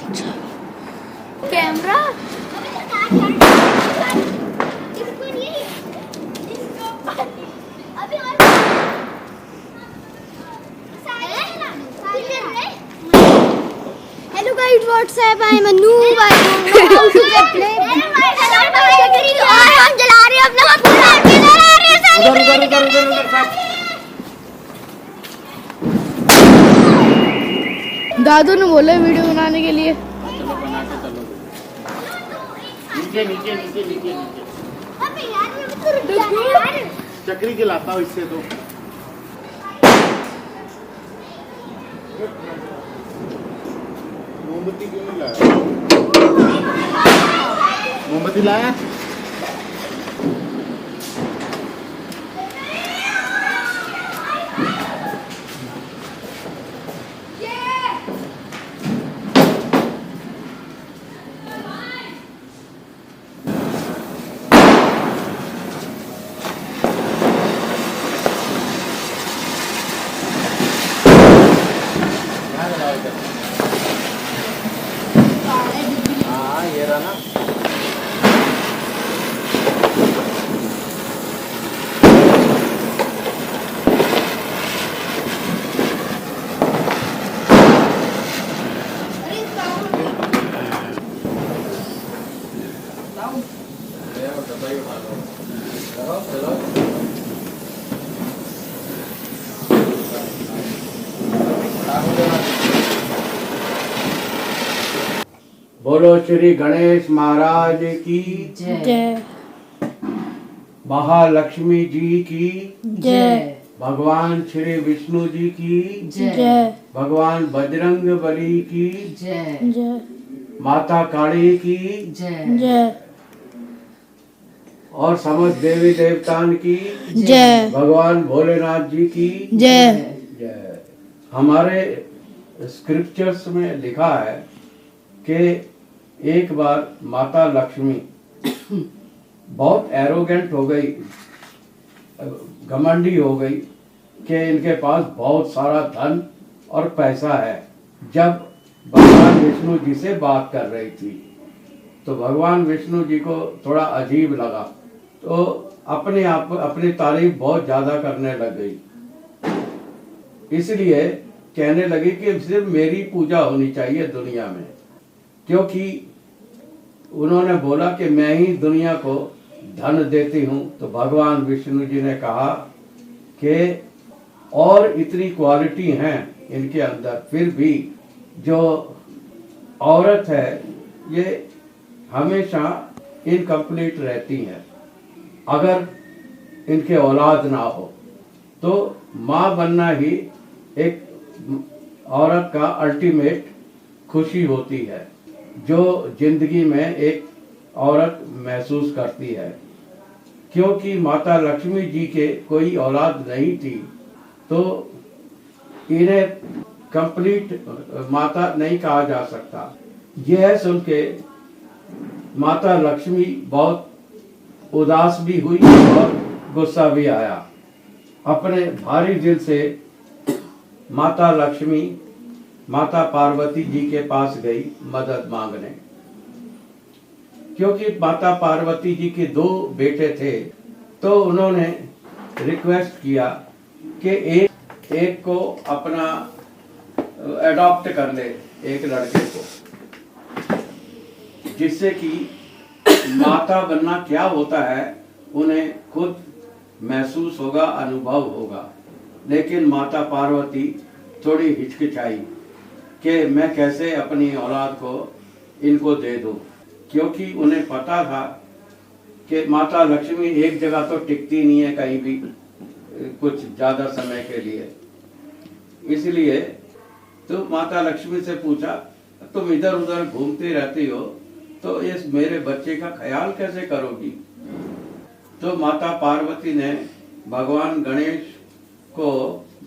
Camera hello guys WhatsApp आई मन्नू भाई हम जला रहे हैं अपना दादू ने बोला वीडियो बनाने के लिए। चलो बना के चलो। नीचे नीचे नीचे नीचे नीचे चक्री खिलाता हूँ इससे तो। मोमबत्ती क्यों नहीं लाया? मोमबत्ती लाया? हाँ ये रहा ना। बोलो श्री गणेश महाराज की जय महालक्ष्मी जी की जय भगवान श्री विष्णु जी की जय भगवान बजरंग बली की जय जय माता काली की जय जय और समस्त देवी देवतान की जय भगवान भोलेनाथ जी की जय जय। हमारे स्क्रिप्चर्स में लिखा है कि एक बार माता लक्ष्मी बहुत एरोगेंट हो गई, घमंडी हो गई कि इनके पास बहुत सारा धन और पैसा है। जब भगवान विष्णु जी से बात कर रही थी तो भगवान विष्णु जी को थोड़ा अजीब लगा, तो अपने आप अपनी तारीफ बहुत ज्यादा करने लग गई। इसलिए कहने लगी कि सिर्फ मेरी पूजा होनी चाहिए दुनिया में, क्योंकि उन्होंने बोला कि मैं ही दुनिया को धन देती हूँ। तो भगवान विष्णु जी ने कहा कि और इतनी क्वालिटी हैं इनके अंदर, फिर भी जो औरत है ये हमेशा इनकम्प्लीट रहती हैं। अगर इनके औलाद ना हो तो माँ बनना ही एक औरत का अल्टीमेट खुशी होती है, जो जिंदगी में एक औरत महसूस करती है। क्योंकि माता लक्ष्मी जी के कोई औलाद नहीं थी तो इन्हें कंप्लीट माता नहीं कहा जा सकता। यह सुन के माता लक्ष्मी बहुत उदास भी हुई और गुस्सा भी आया। अपने भारी दिल से माता लक्ष्मी माता पार्वती जी के पास गई मदद मांगने, क्योंकि माता पार्वती जी के 2 बेटे थे। तो उन्होंने रिक्वेस्ट किया कि एक को अपना अडॉप्ट कर ले, एक लड़के को, जिससे कि माता बनना क्या होता है उन्हें खुद महसूस होगा, अनुभव होगा। लेकिन माता पार्वती थोड़ी हिचकिचाई कि मैं कैसे अपनी औलाद को इनको दे दूं, क्योंकि उन्हें पता था कि माता लक्ष्मी एक जगह तो टिकती नहीं है कहीं भी कुछ ज्यादा समय के लिए। इसलिए तो माता लक्ष्मी से पूछा, तुम इधर उधर घूमती रहती हो तो इस मेरे बच्चे का ख्याल कैसे करोगी? तो माता पार्वती ने भगवान गणेश को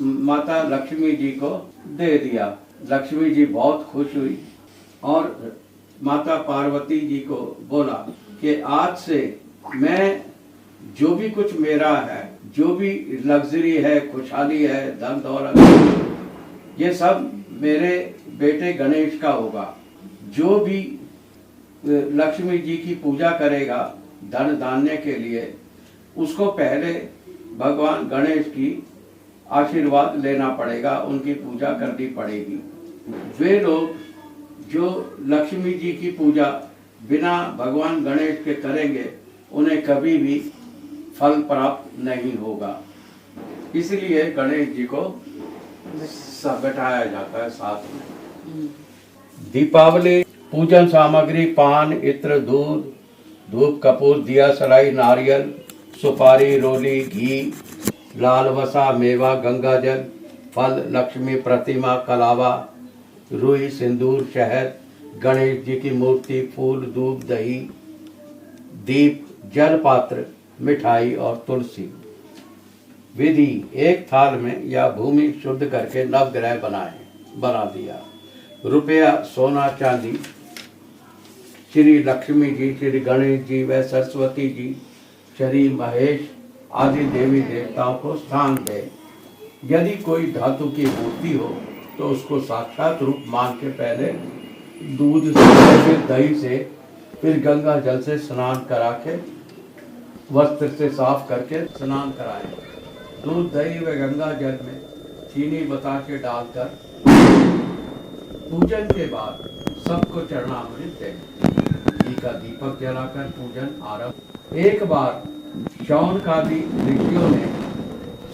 माता लक्ष्मी जी को दे दिया। लक्ष्मी जी बहुत खुश हुई और माता पार्वती जी को बोला कि आज से मैं जो भी कुछ मेरा है, जो भी लग्जरी है, खुशहाली है, धन दौलत, ये सब मेरे बेटे गणेश का होगा। जो भी लक्ष्मी जी की पूजा करेगा धन धान्य के लिए, उसको पहले भगवान गणेश की आशीर्वाद लेना पड़ेगा, उनकी पूजा करनी पड़ेगी। वे लोग जो लक्ष्मी जी की पूजा बिना भगवान गणेश के करेंगे, उन्हें कभी भी फल प्राप्त नहीं होगा। इसलिए गणेश जी को बैठाया जाता है साथ में। दीपावली पूजन सामग्री पान, इत्र, दूध, धूप, कपूर, दिया सलाई, नारियल, सुपारी, रोली, घी, लाल वसा, मेवा, गंगा जल, फल, लक्ष्मी प्रतिमा, कलावा, रुई, सिंदूर, शहद, गणेश जी की मूर्ति, फूल, दूध, दही, दीप, जल पात्र, मिठाई और तुलसी। विधि: एक थाल में या भूमि शुद्ध करके नवग्रह बना दिया। रुपया, सोना, चांदी श्री लक्ष्मी जी, श्री गणेश जी व सरस्वती जी, श्री महेश आदि देवी देवताओं को स्थान दे। यदि कोई धातु की मूर्ति हो तो उसको साक्षात रूप मान के पहले दूध से, फिर दही से, फिर गंगा जल से स्नान करा के, वस्त्र से साफ करके स्नान कराएं। दूध, दही व गंगा जल में चीनी बतासे डालकर पूजन के बाद सबको चरणामृत दें। घी का दीपक जलाकर पूजन आरंभ। एक बार शौनकादि ऋषियों ने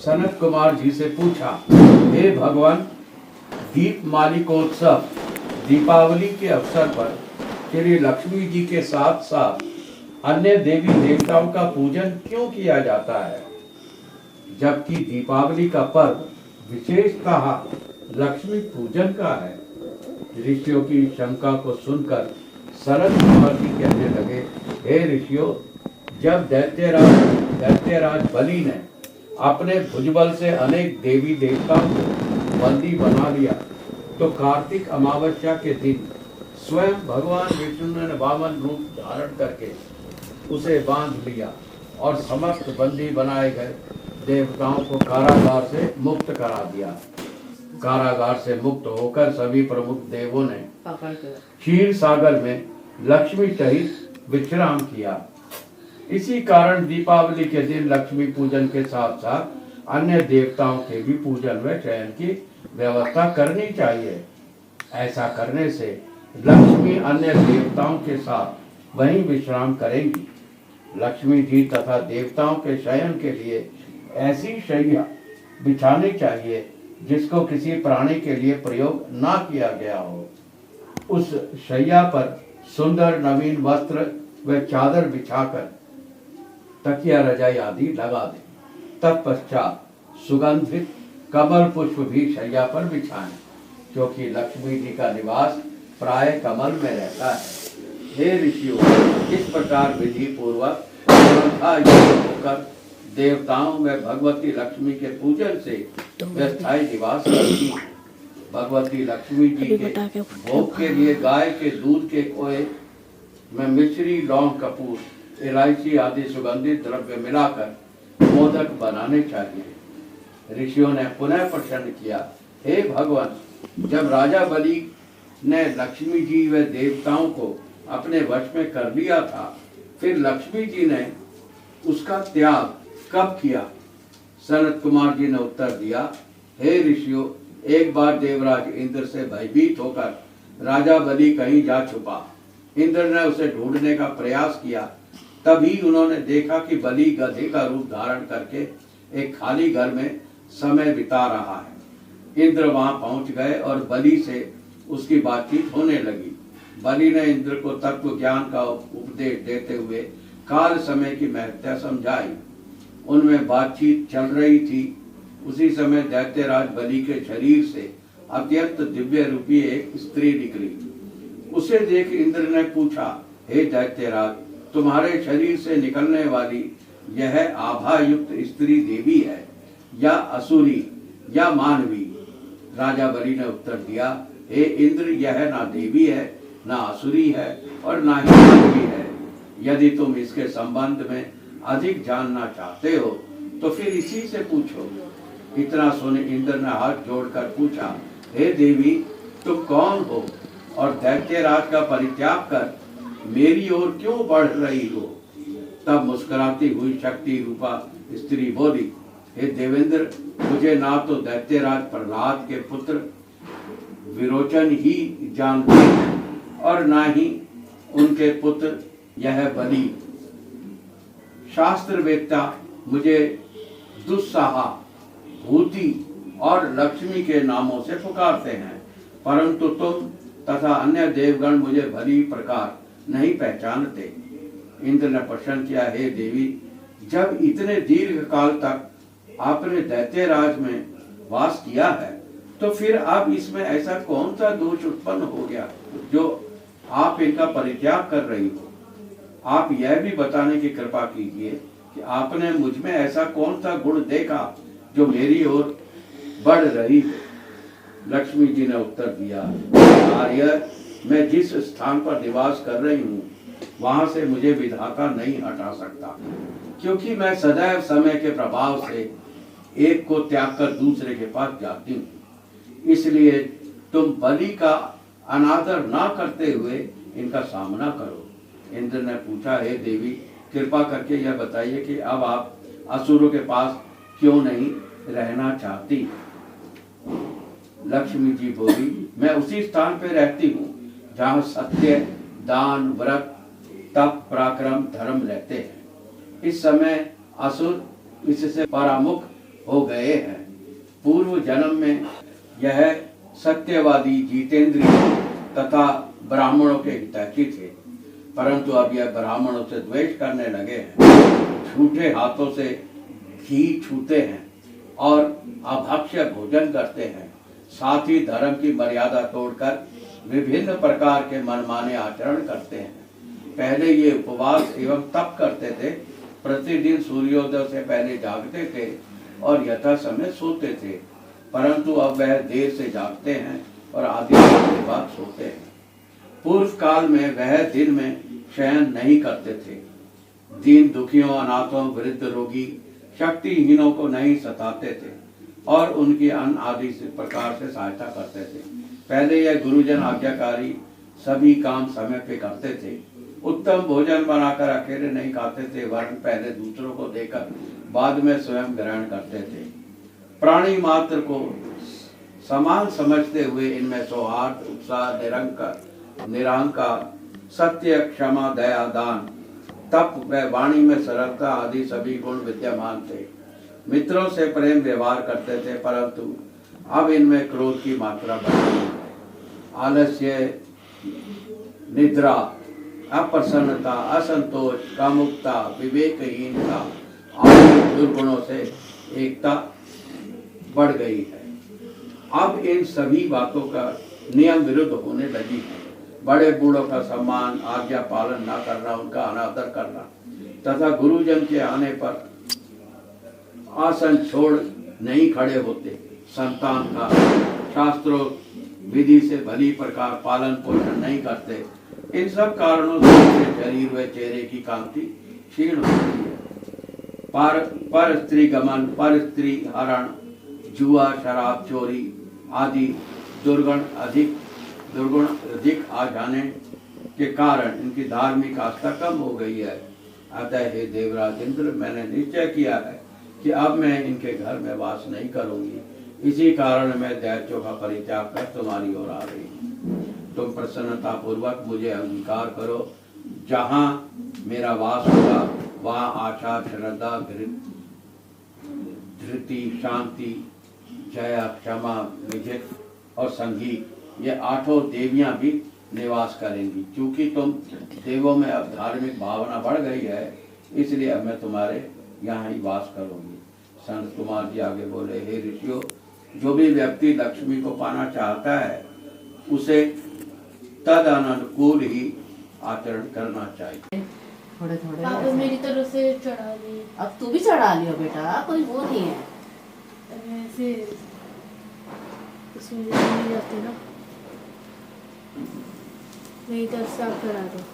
सनत कुमार जी से पूछा, हे भगवान, दीप मालिकोत्सव दीपावली के अवसर पर श्री लक्ष्मी जी के साथ साथ अन्य देवी देवताओं का पूजन क्यों किया जाता है, जबकि दीपावली का पर्व विशेषतः लक्ष्मी पूजन का है। ऋषियों की शंका को सुनकर सनत कुमार जी कहने लगे, हे ऋषियों, जब दैत्यराज बलि ने अपने भुजबल से अनेक देवी देवताओं को बंदी बना लिया, तो कार्तिक अमावस्या के दिन स्वयं भगवान विष्णु ने वामन रूप धारण करके उसे बांध लिया और समस्त बंदी बनाए गए देवताओं को कारागार से मुक्त करा दिया। कारागार से मुक्त होकर सभी प्रमुख देवों ने क्षीर सागर में लक्ष्मी सहित विश्राम किया। इसी कारण दीपावली के दिन लक्ष्मी पूजन के साथ साथ अन्य देवताओं के भी पूजन व चयन की व्यवस्था करनी चाहिए। ऐसा करने से लक्ष्मी अन्य देवताओं के साथ वहीं विश्राम करेंगी। लक्ष्मी जी तथा देवताओं के शयन के लिए ऐसी शैया बिछानी चाहिए जिसको किसी प्राणी के लिए प्रयोग ना किया गया हो। उस शैया पर सुंदर नवीन वस्त्र व चादर बिछाकर तकिया रजाई आदि लगा दें। तत्पश्चात सुगंधित कमल पुष्प भी शैया पर बिछाएं, क्योंकि लक्ष्मी जी का निवास प्राय कमल में रहता है। हे ऋषियों, इस प्रकार विधि पूर्वक होकर देवताओं में भगवती लक्ष्मी के पूजन से वे स्थायी निवास करती। भगवती लक्ष्मी जी के भोग के लिए गाय के दूध के खोए में मिश्री, लौंग, कपूर, इलायची आदि सुगंधित द्रव्य मिलाकर मोदक बनाने चाहिए। ऋषियों ने पुनः प्रश्न किया, हे भगवान, जब राजा बलि ने लक्ष्मी जी व देवताओं को अपने वश में कर लिया था, फिर लक्ष्मी जी ने उसका त्याग कब किया? सनत कुमार जी ने उत्तर दिया, हे ऋषियों, एक बार देवराज इंद्र से भयभीत होकर राजा बलि कहीं जा छुपा। इंद्र ने उसे ढूंढने का प्रयास किया। तभी उन्होंने देखा कि बलि गधे का रूप धारण करके एक खाली घर में समय बिता रहा है। इंद्र वहां पहुंच गए और बलि से उसकी बातचीत होने लगी। बलि ने इंद्र को तत्व ज्ञान का उपदेश देते हुए काल समय की महत्ता समझाई। उनमें बातचीत चल रही थी। उसी समय दैत्यराज बलि के शरीर से अत्यंत दिव्य रूपी एक स्त्री निकली। उसे देख इंद्र ने पूछा, हे दैत्यराज, तुम्हारे शरीर से निकलने वाली यह आभा युक्त स्त्री देवी है या असुरी या मानवी? राजा बलि ने उत्तर दिया, हे इंद्र, यह ना देवी है, ना असुरी है और ना ही मानवी है। यदि तुम इसके संबंध में अधिक जानना चाहते हो तो फिर इसी से पूछो। इतना सुन इंद्र ने हाथ जोड़कर पूछा, हे देवी, तुम कौन हो और दैत्यराज का परित्याग कर मेरी ओर क्यों बढ़ रही हो? तब मुस्कुराती हुई शक्ति रूपा स्त्री बोली, हे देवेंद्र, मुझे ना तो दैत्यराज प्रहलाद के पुत्र विरोचन ही जानते हैं और ना ही उनके पुत्र यह बलि। शास्त्रवेत्ता मुझे दुस्साहा, भूति और लक्ष्मी के नामों से पुकारते हैं, परंतु तुम तथा अन्य देवगण मुझे भली प्रकार नहीं पहचानते। इंद्र ने प्रश्न किया, हे देवी, जब इतने दीर्घ काल तक आपने दैत्यराज में वास किया है, तो फिर अब इसमें ऐसा कौन सा दोष उत्पन्न हो गया जो आप इनका परित्याग कर रही हो? आप यह भी बताने की कृपा कीजिए कि आपने मुझ में ऐसा कौन सा गुण देखा जो मेरी ओर बढ़ रही हो? लक्ष्मी जी ने उत्तर दिया, आर्य, मैं जिस स्थान पर निवास कर रही हूँ वहां से मुझे विधाता नहीं हटा सकता, क्योंकि मैं सदैव समय के प्रभाव से एक को त्याग कर दूसरे के पास जाती हूँ। इसलिए तुम बलि का अनादर ना करते हुए इनका सामना करो। इंद्र ने पूछा, हे देवी, कृपा करके यह बताइए कि अब आप असुरों के पास क्यों नहीं रहना चाहती? लक्ष्मी जी बोली, मैं उसी स्थान पर रहती हूँ जहाँ सत्य, दान, व्रत, तप, पराक्रम, धर्म रहते हैं। इस समय असुर इससे परामुख हो गए हैं। पूर्व जन्म में यह सत्यवादी, जितेंद्रिय तथा ब्राह्मणों के हितैषी थे, परंतु अब यह ब्राह्मणों से द्वेष करने लगे हैं, झूठे हाथों से घी छूते हैं और अभक्ष्य भोजन करते हैं। साथ ही धर्म की मर्यादा तोड़कर विभिन्न प्रकार के मनमाने आचरण करते हैं। पहले ये उपवास एवं तप करते थे, प्रतिदिन सूर्योदय से पहले जागते थे और यथा समय सोते थे, परंतु अब वह देर से जागते हैं और आधी रात के बाद सोते हैं। पूर्व काल में वह दिन में शयन नहीं करते थे। दीन दुखियों, अनाथों, वृद्ध, रोगी, शक्तिहीनों को नहीं सताते थे और उनकी अन्न आदि से प्रकार से सहायता करते थे। पहले यह गुरुजन आज्ञाकारी सभी काम समय पे करते थे। उत्तम भोजन बनाकर अकेले नहीं खाते थे, वरन पहले दूसरों को देकर बाद में स्वयं ग्रहण करते थे। प्राणी मात्र को समान समझते हुए इनमें सौहार्द, उत्साह, निरंकार, सत्य, क्षमा, दया, दान, तप व वाणी में सरलता आदि सभी गुण विद्यमान थे। मित्रों से प्रेम व्यवहार करते थे, परंतु अब इनमें क्रोध की मात्रा बढ़ गई है। आलस्य, निद्रा, अप्रसन्नता, असंतोष, कामुकता, विवेकहीनता आदि दुर्गुणों से एकता बढ़ गई है। अब इन सभी बातों का नियम विरुद्ध होने लगी है। बड़े बूढ़ों का सम्मान, आज्ञा पालन न करना, उनका अनादर करना तथा गुरुजन के आने पर आसन छोड़ नहीं खड़े होते, संतान का शास्त्रों विधि से भली प्रकार पालन पोषण नहीं करते, इन सब कारणों से शरीर व चेहरे की कांति क्षीण होती है। पर स्त्री गमन, पर स्त्री हरण, जुआ, शराब, चोरी आदि दुर्गुण अधिक आ जाने के कारण इनकी धार्मिक आस्था कम हो गई है। अतः हे देवराज इंद्र, मैंने निश्चय किया है कि अब मैं इनके घर में वास नहीं करूंगी। इसी कारण मैं दैत्यों का परित्याग कर तुम्हारी ओर आ रही हूँ। तुम प्रसन्नता पूर्वक मुझे अंगीकार करो। जहाँ मेरा वास होगा वहाँ आशा, श्रद्धा, धृति, शांति, जया, क्षमा, विजित और संगीत, ये 8 देवियां भी निवास करेंगी। क्योंकि तुम देवों में अब धार्मिक भावना बढ़ गई है, इसलिए अब मैं तुम्हारे यहाँ ही वास करूंगी। संत कुमार जी आगे बोले, हे ऋषियों, जो भी व्यक्ति लक्ष्मी को पाना चाहता है उसे तद अनुकूल ही आचरण करना चाहिए। थोड़े थोड़े पापा मेरी तरफ से चढ़ा दी। अब तू भी चढ़ा लियो बेटा, कोई वो नहीं है। ऐसे इसमें नहीं जाते ना, मेरी तरफ से आप चढ़ा दो।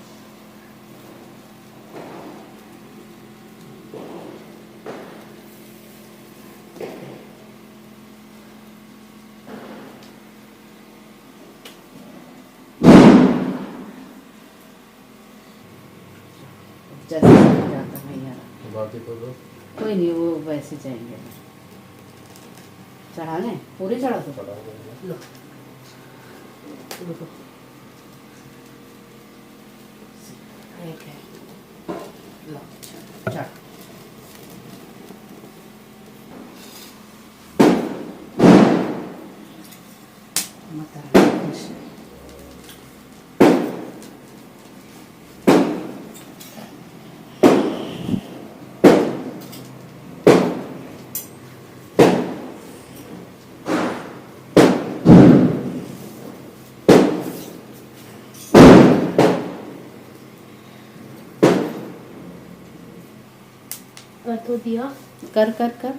जैसे समझ आता भैया। बातें करो। कोई नहीं, वो वैसे जाएंगे। चढ़ाने पूरी चढ़ा दो। लो रुको। एक है, लो चढ़। माता रानी खुश। तो दिया कर कर कर।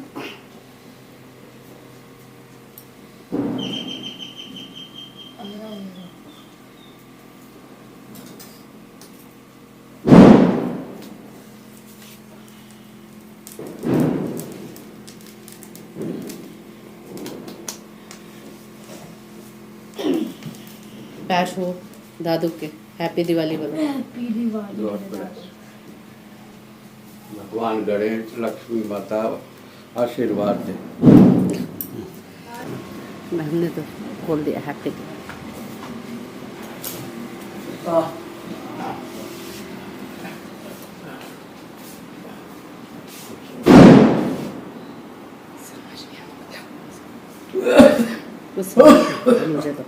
पैश हो दादू के। हैप्पी दिवाली बोलो। हैप्पी दिवाली। God bless. भगवान गणेश लक्ष्मी माता आशीर्वाद दे। हमने तो खोल दिया हैप्पी दिवाली। मुझे तो